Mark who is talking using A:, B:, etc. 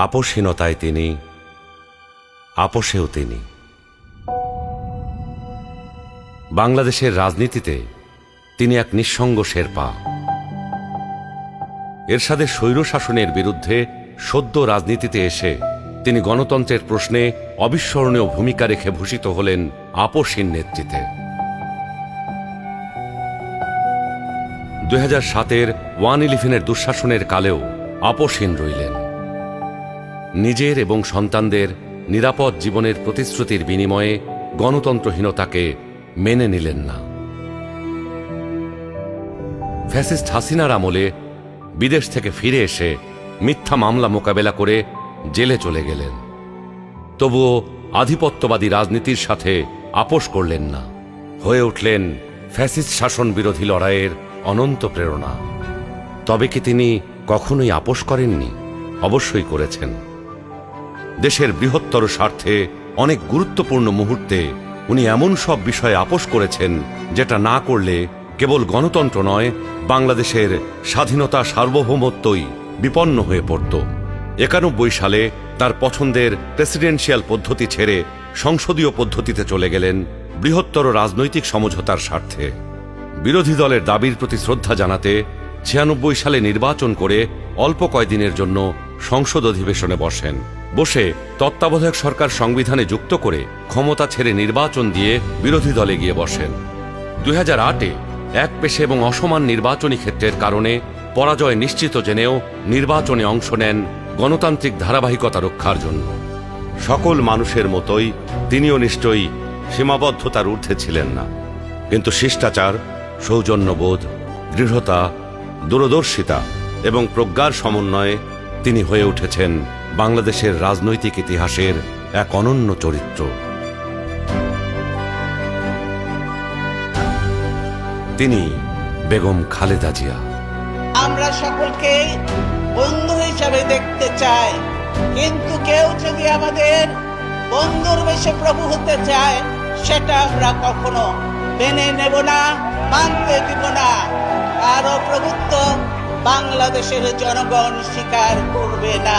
A: আপোষহীনতায় তিনি, আপোষেও তিনি। বাংলাদেশের রাজনীতিতে তিনি এক নিঃসঙ্গ শেরপা। এরশাদের স্বৈরশাসনের বিরুদ্ধে সদ্য রাজনীতিতে এসে তিনি গণতন্ত্রের প্রশ্নে অবিস্মরণীয় ভূমিকা রেখে ভূষিত হলেন আপোষহীন নেতৃত্বে। 2007-এর 1/11-এর দুঃশাসনের কালেও আপোষহীন রইলেন। নিজের এবং সন্তানদের নিরাপদ জীবনের প্রতিশ্রুতির বিনিময়ে গণতন্ত্রহীনতাকে মেনে নিলেন না। ফ্যাসিস্ট হাসিনার আমলে বিদেশ থেকে ফিরে এসে মিথ্যা মামলা মোকাবেলা করে জেলে চলে গেলেন। তবুও আধিপত্যবাদী রাজনীতির সাথে আপোষ করলেন না, হয়ে উঠলেন ফ্যাসিস্ট শাসন বিরোধী লড়াইয়ের অনন্ত প্রেরণা। তবে কি তিনি কখনোই আপোষ করেননি? অবশ্যই করেছেন। দেশের বৃহত্তর স্বার্থে অনেক গুরুত্বপূর্ণ মুহূর্তে উনি এমন সব বিষয়ে আপোষ করেছেন যেটা না করলে কেবল গণতন্ত্র নয়, বাংলাদেশের স্বাধীনতা সার্বভৌমত্বই বিপন্ন হয়ে পড়ত। 91 সালে তার পছন্দের প্রেসিডেন্সিয়াল পদ্ধতি ছেড়ে সংসদীয় পদ্ধতিতে চলে গেলেন বৃহত্তর রাজনৈতিক সমঝোতার স্বার্থে। বিরোধী দলের দাবির প্রতি শ্রদ্ধা জানাতে 96 সালে নির্বাচন করে অল্প কয়েকদিনের জন্য সংসদ অধিবেশনে বসে তত্ত্বাবধায়ক সরকার সংবিধানে যুক্ত করে ক্ষমতা ছেড়ে নির্বাচন দিয়ে বিরোধী দলে গিয়ে বসেন। 2008-এ একপেশে এবং অসমান নির্বাচনী ক্ষেত্রের কারণে পরাজয় নিশ্চিত জেনেও নির্বাচনে অংশ নেন গণতান্ত্রিক ধারাবাহিকতা রক্ষার জন্য। সকল মানুষের মতোই তিনিও নিশ্চয়ই সীমাবদ্ধতার ঊর্ধ্বে ছিলেন না, কিন্তু শিষ্টাচার, সৌজন্যবোধ, দৃঢ়তা, দূরদর্শিতা এবং প্রজ্ঞার সমন্বয়ে তিনি হয়ে উঠেছেন বাংলাদেশের রাজনৈতিক ইতিহাসের এক অনন্য চরিত্র। তিনি বেগম খালেদা জিয়া।
B: আমরা সকলকে বন্ধু হিসাবে দেখতে চাই, কিন্তু কেউ যদি আমাদের বন্ধুর বেশে প্রভু হতে চায়, সেটা আমরা কখনো মেনে নেব না, মানতে দিব না। আরো প্রভুত্ব বাংলাদেশের জনগণ স্বীকার করবে না।